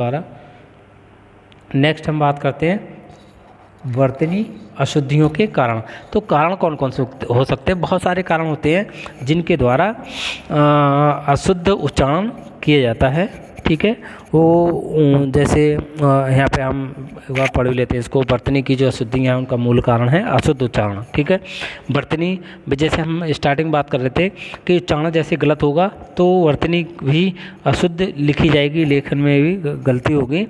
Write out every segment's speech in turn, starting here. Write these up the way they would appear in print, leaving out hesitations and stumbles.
द्वारा। नेक्स्ट हम बात करते हैं वर्तनी अशुद्धियों के कारण। तो कारण कौन कौन से हो सकते हैं? बहुत सारे कारण होते हैं जिनके द्वारा अशुद्ध उच्चारण किया जाता है। ठीक है, वो जैसे यहाँ पे हम एक बार पढ़ भी लेते हैं इसको। वर्तनी की जो अशुद्धियाँ हैं उनका मूल कारण है अशुद्ध उच्चारण। ठीक है, वर्तनी जैसे हम स्टार्टिंग बात कर रहे थे कि उच्चारण जैसे गलत होगा तो वर्तनी भी अशुद्ध लिखी जाएगी, लेखन में भी गलती होगी।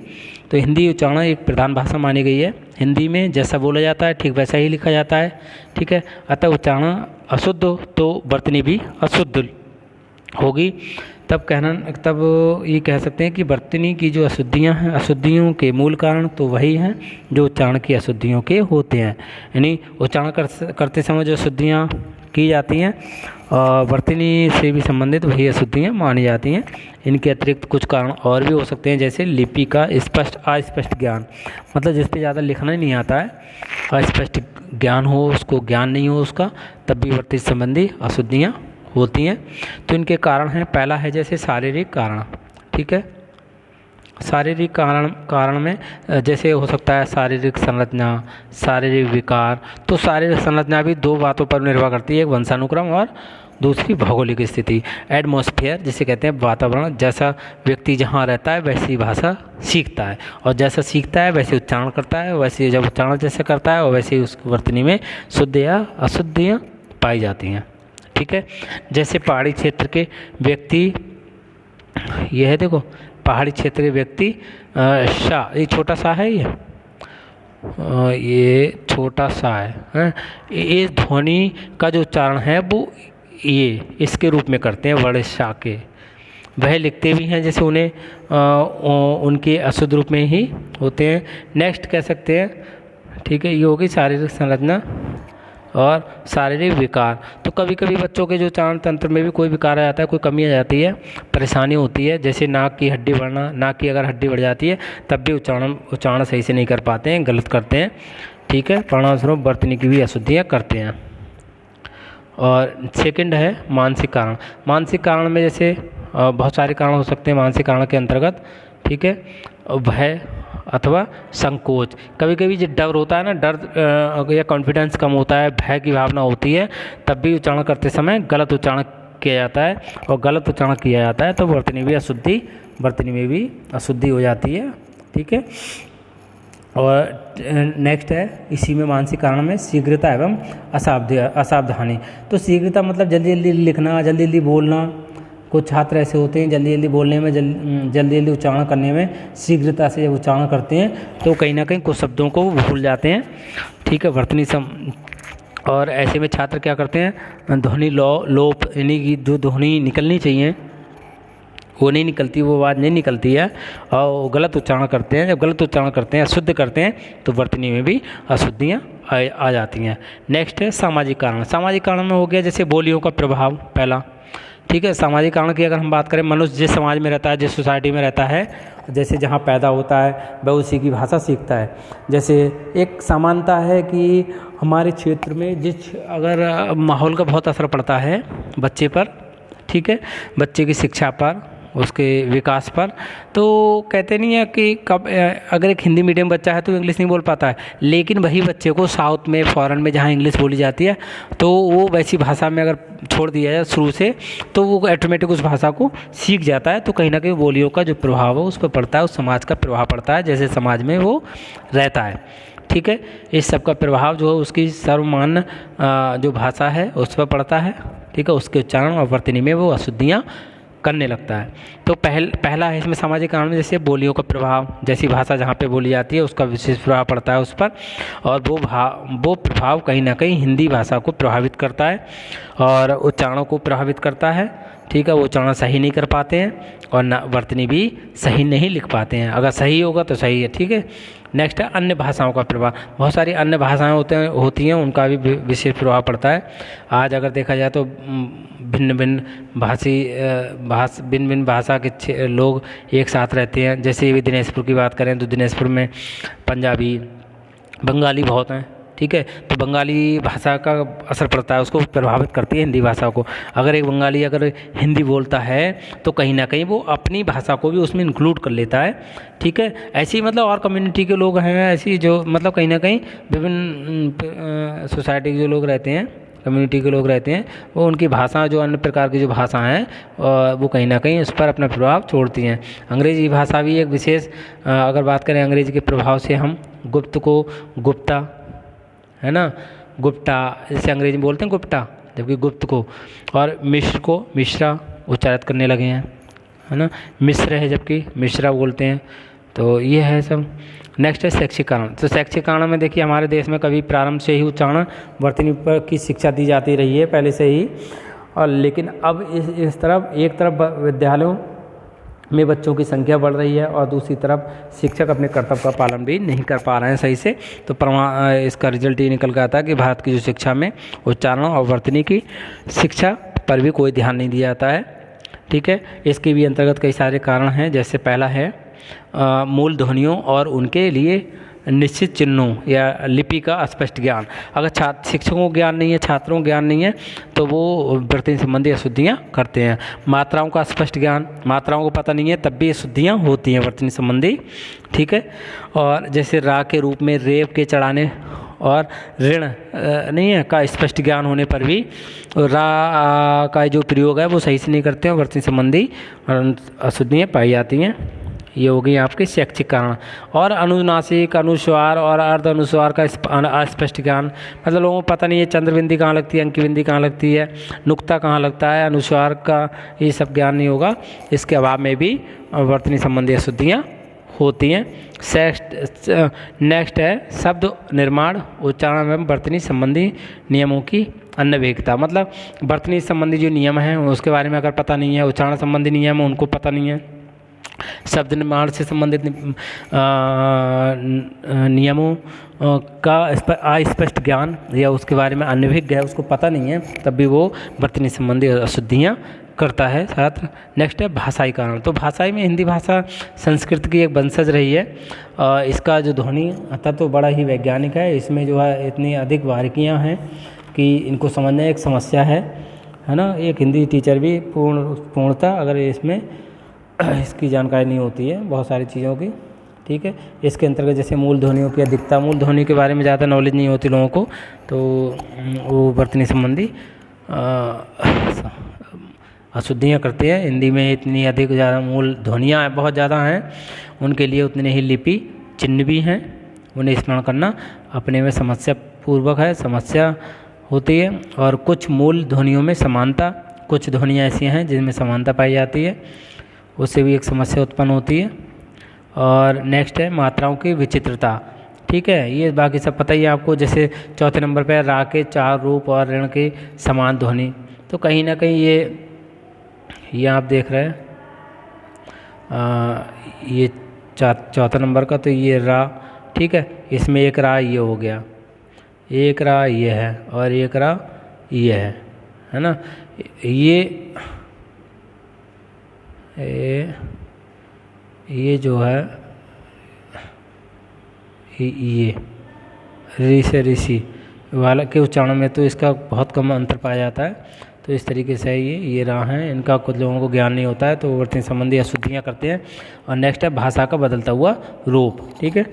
तो हिंदी उच्चारण एक प्रधान भाषा मानी गई है। हिंदी में जैसा बोला जाता है ठीक वैसा ही लिखा जाता है। ठीक है, अतः उच्चारण अशुद्ध हो तो वर्तनी भी अशुद्ध होगी। तब ये कह सकते हैं कि वर्तनी की जो अशुद्धियाँ हैं, अशुद्धियों के मूल कारण तो वही हैं जो उच्चारण की अशुद्धियों के होते हैं। यानी उच्चारण करते समय जो अशुद्धियाँ की जाती हैं वर्तनी से भी संबंधित वही अशुद्धियाँ मानी जाती हैं। इनके अतिरिक्त कुछ कारण और भी हो सकते हैं, जैसे लिपि का स्पष्ट अस्पष्ट ज्ञान, मतलब जिस पे ज़्यादा लिखना ही नहीं आता है, अस्पष्ट ज्ञान हो, उसको ज्ञान नहीं हो उसका, तब भी वर्तनी संबंधी अशुद्धियाँ होती हैं। तो इनके कारण हैं, पहला है जैसे शारीरिक कारण। ठीक है, शारीरिक कारण में जैसे हो सकता है शारीरिक संरचना, शारीरिक विकार। तो शारीरिक संरचना भी दो बातों पर निर्भर करती है, एक वंशानुक्रम और दूसरी भौगोलिक स्थिति। एटमॉस्फेयर जिसे कहते हैं वातावरण, जैसा व्यक्ति जहाँ रहता है वैसी भाषा सीखता है, और जैसा सीखता है वैसे उच्चारण करता है, वैसे जब उच्चारण जैसे करता है और वैसे ही उस वर्तनी में शुद्ध या अशुद्धियाँ पाई जाती हैं। ठीक है, जैसे पहाड़ी क्षेत्र के व्यक्ति, यह है देखो पहाड़ी क्षेत्र के व्यक्ति शाह, ये छोटा सा है, ये छोटा सा है, ये ध्वनि का जो उच्चारण है वो ये इसके रूप में करते हैं, बड़े शाह के। वह लिखते भी हैं जैसे उन्हें उनके अशुद्ध रूप में ही होते हैं। नेक्स्ट कह सकते हैं, ठीक है, ये होगी शारीरिक संरचना और शारीरिक विकार। तो कभी कभी बच्चों के जो उच्चारण तंत्र में भी कोई विकार आ जाता है, कोई कमी आ जाती है, परेशानी होती है, जैसे नाक की हड्डी बढ़ना, नाक की अगर हड्डी बढ़ जाती है तब भी उच्चारण सही से नहीं कर पाते हैं, गलत करते हैं। ठीक है, परिणामस्वरूप वर्तनी की भी अशुद्धियाँ करते हैं। और सेकंड है मानसिक कारण। मानसिक कारण में जैसे बहुत सारे कारण हो सकते हैं मानसिक कारण के अंतर्गत। ठीक है, भय अथवा संकोच, कभी कभी जो डर होता है ना, डर या कॉन्फिडेंस कम होता है, भय की भावना होती है, तब भी उच्चारण करते समय गलत उच्चारण किया जाता है, और गलत उच्चारण किया जाता है तो वर्तनी में भी अशुद्धि हो जाती है। ठीक है, और नेक्स्ट है इसी में मानसिक कारण में शीघ्रता एवं असावधानी। तो शीघ्रता मतलब जल्दी जल्दी लिखना, जल्दी जल्दी बोलना। कुछ छात्र ऐसे होते हैं जल्दी जल्दी बोलने में, जल्दी जल्दी उच्चारण करने में शीघ्रता से जब उच्चारण करते हैं तो कहीं ना कहीं कुछ शब्दों को भूल जाते हैं। ठीक है, वर्तनी और ऐसे में छात्र क्या करते हैं, ध्वनि लोप, यानी कि जो ध्वनि निकलनी चाहिए वो नहीं निकलती, वो आवाज़ नहीं निकलती है और गलत उच्चारण करते हैं। जब गलत उच्चारण करते हैं, अशुद्ध करते हैं, तो वर्तनी में भी अशुद्धियाँ आ जाती हैं। नेक्स्ट है सामाजिक कारण। सामाजिक कारण में हो गया जैसे बोलियों का प्रभाव पहला। ठीक है, सामाजिक कारण की अगर हम बात करें, मनुष्य जिस समाज में रहता है, जिस सोसाइटी में रहता है, जैसे जहाँ पैदा होता है वह उसी की भाषा सीखता है। जैसे एक समानता है कि हमारे क्षेत्र में अगर माहौल का बहुत असर पड़ता है बच्चे पर, ठीक है, बच्चे की शिक्षा पर, उसके विकास पर, तो कहते नहीं है कि अगर एक हिंदी मीडियम बच्चा है तो इंग्लिश नहीं बोल पाता है, लेकिन वही बच्चे को साउथ में, फॉरेन में जहाँ इंग्लिश बोली जाती है तो वो वैसी भाषा में अगर छोड़ दिया जाए शुरू से तो वो ऑटोमेटिक उस भाषा को सीख जाता है। तो कहीं ना कहीं बोलियों का जो प्रभाव है उस पर पड़ता है, उस समाज का प्रभाव पड़ता है, जैसे समाज में वो रहता है। ठीक है, इस सब का प्रभाव जो है उसकी सर्वमान्य जो भाषा है उस पर पड़ता है। ठीक है, उसके उच्चारण और वर्तनी में वो अशुद्धियाँ करने लगता है। तो पहला है इसमें सामाजिक कारण में जैसे बोलियों का प्रभाव, जैसी भाषा जहाँ पे बोली जाती है उसका विशेष प्रभाव पड़ता है उस पर, और वो प्रभाव कहीं ना कहीं हिंदी भाषा को प्रभावित करता है और उच्चारणों को प्रभावित करता है। ठीक है, वो उच्चारण सही नहीं कर पाते हैं और वर्तनी भी सही नहीं लिख पाते हैं। अगर सही होगा तो सही है। ठीक है, नेक्स्ट है अन्य भाषाओं का प्रभाव। बहुत सारी अन्य भाषाएं होती हैं, उनका भी विशेष प्रभाव पड़ता है। आज अगर देखा जाए तो भिन्न भिन्न भाषा के लोग एक साथ रहते हैं। जैसे भी दिनाजपुर की बात करें तो दिनाजपुर में पंजाबी, बंगाली बहुत हैं। ठीक है। तो बंगाली भाषा का असर पड़ता है, उसको प्रभावित करती है हिंदी भाषा को। अगर एक बंगाली अगर हिंदी बोलता है तो कहीं ना कहीं वो अपनी भाषा को भी उसमें इंक्लूड कर लेता है, ठीक है। ऐसे ही मतलब और कम्युनिटी के लोग हैं ऐसी जो मतलब कहीं ना कहीं विभिन्न सोसाइटी के जो लोग रहते हैं, कम्युनिटी के लोग रहते हैं, वो उनकी भाषा जो अन्य प्रकार की जो भाषा हैं वो कहीं ना कहीं उस पर अपना प्रभाव छोड़ती हैं। अंग्रेजी भाषा भी एक विशेष अगर बात करें अंग्रेजी के प्रभाव से, हम गुप्त को गुप्ता, है ना, गुप्ता जैसे अंग्रेजी में बोलते हैं गुप्ता, जबकि गुप्त को, और मिश्र को मिश्रा उच्चारित करने लगे हैं, है ना। मिश्र है जबकि मिश्रा बोलते हैं। तो ये है सब। नेक्स्ट है शैक्षिकरण। तो शैक्षिकरण में देखिए हमारे देश में कभी प्रारंभ से ही उच्चारण वर्तनी पर की शिक्षा दी जाती रही है पहले से ही, और लेकिन अब इस तरफ एक तरफ विद्यालयों में बच्चों की संख्या बढ़ रही है और दूसरी तरफ शिक्षक अपने कर्तव्य का पालन भी नहीं कर पा रहे हैं सही से। तो इसका रिजल्ट ये निकल के आता है कि भारत की जो शिक्षा में उच्चारण और वर्तनी की शिक्षा पर भी कोई ध्यान नहीं दिया जाता है, ठीक है। इसके भी अंतर्गत कई सारे कारण हैं, जैसे पहला है मूल ध्वनियों और उनके लिए निश्चित चिन्हों या लिपि का स्पष्ट ज्ञान। अगर शिक्षकों को ज्ञान नहीं है, छात्रों को ज्ञान नहीं है, तो वो वर्तनी संबंधी अशुद्धियाँ करते हैं। मात्राओं का स्पष्ट ज्ञान, मात्राओं को पता नहीं है तब भी अशुद्धियाँ होती हैं वर्तनी संबंधी, ठीक है। और जैसे रा के रूप में रेव के चढ़ाने और ऋण नहीं है का स्पष्ट ज्ञान होने पर भी रा का जो प्रयोग है वो सही से नहीं करते हैं, वर्तनी संबंधी अशुद्धियाँ पाई जाती हैं। ये हो गई आपके शैक्षिक कारण। और अनुनासिक, अनुस्वार और अर्ध अनुस्वार का अस्पष्ट ज्ञान, मतलब लोगों को पता नहीं है चंद्र बिंदी कहाँ लगती है, अंकी बिंदी कहाँ लगती है, नुक्ता कहाँ लगता है, अनुस्वार का ये सब ज्ञान नहीं होगा, इसके अभाव में भी वर्तनी संबंधी अशुद्धियाँ होती हैं। नेक्स्ट है शब्द निर्माण, उच्चारण एवं वर्तनी संबंधी नियमों की अनभिज्ञता। मतलब वर्तनी संबंधी जो नियम हैं उसके बारे में अगर पता नहीं है, उच्चारण संबंधी नियम उनको पता नहीं है, शब्द निर्माण से संबंधित नियमों का अस्पष्ट ज्ञान या उसके बारे में अनभिज्ञ है, उसको पता नहीं है, तब भी वो वर्तनी संबंधी अशुद्धियाँ करता है छात्र। नेक्स्ट है भाषाई कारण। तो भाषाई में हिंदी भाषा संस्कृत की एक वंशज रही है। इसका जो ध्वनि तत्व तो बड़ा ही वैज्ञानिक है, इसमें जो है इतनी अधिक बारीकियाँ हैं कि इनको समझना एक समस्या है ना। एक हिंदी टीचर भी पूर्णतः अगर इसमें इसकी जानकारी नहीं होती है बहुत सारी चीज़ों की, ठीक है। इसके अंतर्गत जैसे मूल ध्वनियों की अधिकता, मूल ध्वनि के बारे में ज़्यादा नॉलेज नहीं होती लोगों को, तो वो वर्तनी संबंधी अशुद्धियाँ करते हैं। हिंदी में इतनी अधिक ज़्यादा मूल ध्वनियाँ बहुत ज़्यादा हैं, उनके लिए उतने ही लिपि चिन्ह भी हैं, उन्हें स्मरण करना अपने में समस्या पूर्वक है, समस्या होती है। और कुछ मूल ध्वनियों में समानता, कुछ ध्वनियाँ ऐसी हैं जिनमें समानता पाई जाती है, उससे भी एक समस्या उत्पन्न होती है। और नेक्स्ट है मात्राओं की विचित्रता, ठीक है। ये बाकी सब पता ही है आपको। जैसे चौथे नंबर पर रा के चार रूप और ऋण के समान ध्वनि, तो कहीं ना कहीं ये आप देख रहे हैं ये चौथा नंबर का, तो ये रा, ठीक है। इसमें एक रा ये हो गया, एक रा ये है और एक रा ये है ना। ये जो है ये ऋ से ऋषि वाला के उच्चारण में तो इसका बहुत कम अंतर पाया जाता है। तो इस तरीके से ये रा हैं, इनका कुछ लोगों को ज्ञान नहीं होता है, तो वर्तनी संबंधी अशुद्धियाँ करते हैं। और नेक्स्ट है भाषा का बदलता हुआ रूप, ठीक है।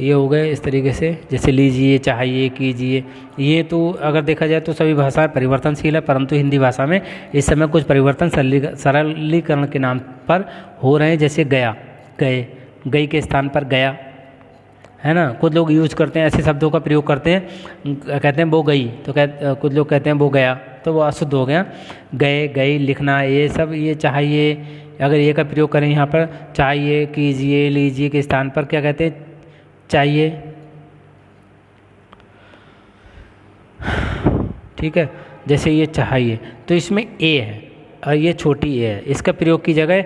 ये हो गए इस तरीके से, जैसे लीजिए, चाहिए, कीजिए। ये तो अगर देखा जाए तो सभी भाषाएं परिवर्तनशील है, परंतु हिंदी भाषा में इस समय कुछ परिवर्तन सरलीकरण के नाम पर हो रहे हैं। जैसे गया, गए, गई के स्थान पर गया, है ना। कुछ लोग यूज करते हैं, ऐसे शब्दों का प्रयोग करते हैं, कहते हैं वो गई, तो कुछ लोग कहते हैं वो गया, तो वो अशुद्ध हो गया। गए, गई लिखना, ये सब, ये चाहिए, अगर ये का प्रयोग करें यहाँ पर, चाहिए, कीजिए, लीजिए के स्थान पर क्या कहते हैं, चाहिए, ठीक है। जैसे ये चाहिए, तो इसमें ए है और ये छोटी ए है, इसका प्रयोग की जगह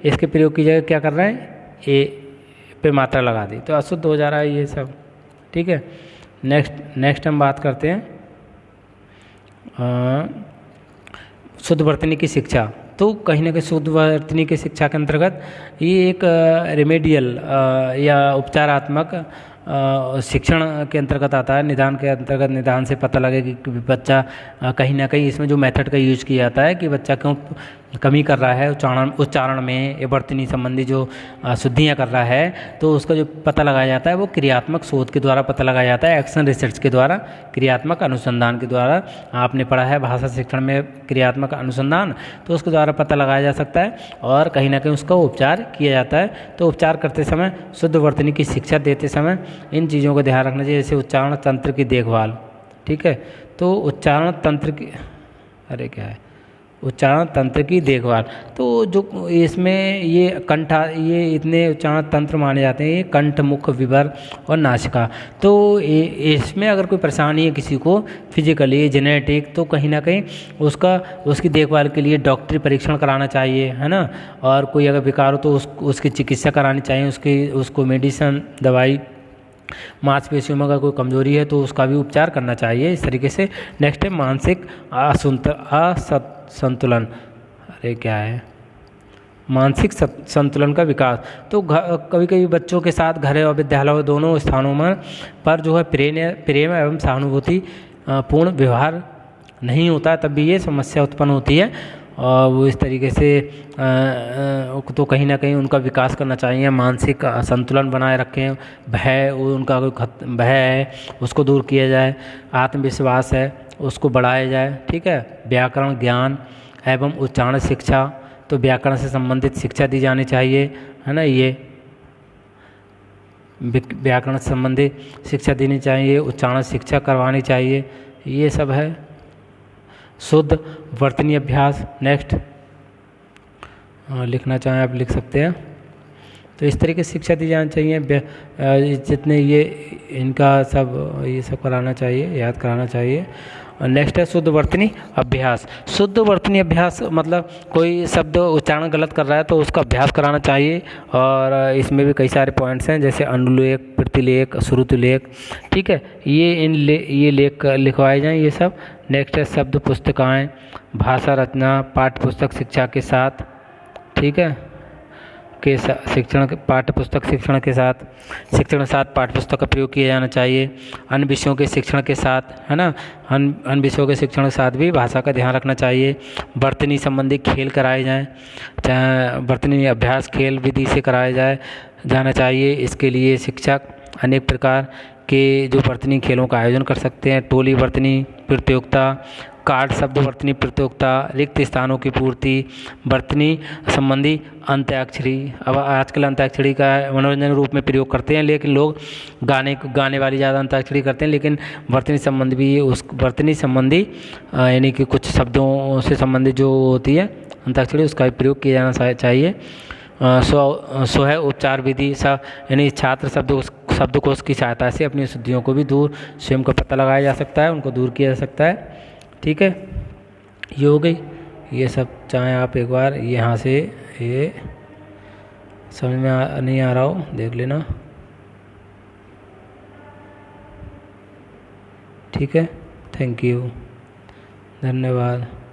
इसके प्रयोग की जगह क्या कर रहे हैं, ए पे मात्रा लगा दी, तो अशुद्ध हो जा रहा है ये सब, ठीक है। नेक्स्ट हम बात करते हैं शुद्ध वर्तनी की शिक्षा। तो कहीं ना कहीं शुद्ध वर्तनी की शिक्षा के अंतर्गत ये एक रेमेडियल या उपचारात्मक शिक्षण के अंतर्गत आता है, निदान के अंतर्गत। निदान से पता लगे कि बच्चा कहीं ना कहीं इसमें जो मेथड का यूज किया जाता है कि बच्चा क्यों कमी कर रहा है उच्चारण में या वर्तनी संबंधी जो शुद्धियाँ कर रहा है, तो उसका जो पता लगाया जाता है वो क्रियात्मक शोध के द्वारा पता लगाया जाता है, एक्शन रिसर्च के द्वारा, क्रियात्मक अनुसंधान के द्वारा। आपने पढ़ा है भाषा शिक्षण में क्रियात्मक अनुसंधान, तो उसके द्वारा पता लगाया जा सकता है और कहीं ना कहीं उसका उपचार किया जाता है। तो उपचार करते समय, शुद्ध वर्तनी की शिक्षा देते समय इन चीज़ों का ध्यान रखना चाहिए, जैसे उच्चारण तंत्र की देखभाल। ठीक है, तो उच्चारण तंत्र की उच्चारण तंत्र की देखभाल। तो जो इसमें ये इतने उच्चारण तंत्र माने जाते हैं, ये कंठ, मुख, विवर और नासिका। तो इसमें अगर कोई परेशानी है किसी को फिजिकली, जेनेटिक, तो कहीं ना कहीं उसकी देखभाल के लिए डॉक्टरी परीक्षण कराना चाहिए, है ना। और कोई अगर विकार हो तो उसकी चिकित्सा करानी चाहिए, उसको मेडिसिन, दवाई। मांसपेशियों में अगर कोई कमजोरी है तो उसका भी उपचार करना चाहिए इस तरीके से। नेक्स्ट है मानसिक असंतुलन। क्या है मानसिक संतुलन का विकास। तो कभी कभी बच्चों के साथ घर और विद्यालय दोनों स्थानों में पर जो है प्रेम एवं सहानुभूति पूर्ण व्यवहार नहीं होता, तब भी ये समस्या उत्पन्न होती है। और वो इस तरीके से तो कहीं ना कहीं उनका विकास करना चाहिए, मानसिक संतुलन बनाए रखें। भय, उनका कोई भय है उसको दूर किया जाए, आत्मविश्वास है उसको बढ़ाया जाए। ठीक है, व्याकरण ज्ञान एवं उच्चारण शिक्षा, तो व्याकरण से संबंधित शिक्षा दी जानी चाहिए, है ना। ये व्याकरण से संबंधित शिक्षा देनी चाहिए, उच्चारण शिक्षा करवानी चाहिए, ये सब है। शुद्ध वर्तनी अभ्यास। नेक्स्ट लिखना चाहें आप लिख सकते हैं। तो इस तरीके से शिक्षा दी जानी चाहिए, जितने इनका सब ये सब कराना चाहिए, याद कराना चाहिए। और नेक्स्ट है शुद्ध वर्तनी अभ्यास। शुद्ध वर्तनी अभ्यास मतलब कोई शब्द उच्चारण गलत कर रहा है तो उसका अभ्यास कराना चाहिए। और इसमें भी कई सारे पॉइंट्स हैं, जैसे अनुलेख, प्रतिलेख, श्रुतिलेख। ठीक है, ये लेख लिखवाए जाएं ये सब। नेक्स्ट है शब्द पुस्तिकाएँ, भाषा रचना, पाठ्य पुस्तक शिक्षा के साथ। ठीक है, पाठ्य पुस्तक शिक्षण के साथ पाठ्य पुस्तक का प्रयोग किया जाना चाहिए। अन्य विषयों के शिक्षण के साथ, है ना, अन्य विषयों के शिक्षण के साथ भी भाषा का ध्यान रखना चाहिए। वर्तनी संबंधी खेल कराए जाएं, चाहे वर्तनी अभ्यास खेल विधि से कराया जाना चाहिए। इसके लिए शिक्षक अनेक प्रकार के जो वर्तनी खेलों का आयोजन कर सकते हैं। टोली वर्तनी प्रतियोगिता, कार्ड शब्द वर्तनी प्रतियोगिता, रिक्त स्थानों की पूर्ति, वर्तनी संबंधी अंत्याक्षरी। अब आजकल अंत्याक्षरी का मनोरंजन रूप में प्रयोग करते हैं, लेकिन लोग गाने वाली ज़्यादा अंत्याक्षरी करते हैं, लेकिन वर्तनी संबंधी भी वर्तनी संबंधी यानी कि कुछ शब्दों से संबंधित जो होती है अंत्याक्षरी, उसका भी प्रयोग किया जाना चाहिए। सो है उपचार विधि, यानी छात्र शब्दकोश की सहायता से अपनी अशुद्धियों को भी दूर स्वयं का पता लगाया जा सकता है, उनको दूर किया जा सकता है। ठीक है, ये हो गई। ये सब चाहे आप एक बार यहाँ से ये समझ में नहीं आ रहा हो देख लेना। ठीक है, थैंक यू, धन्यवाद।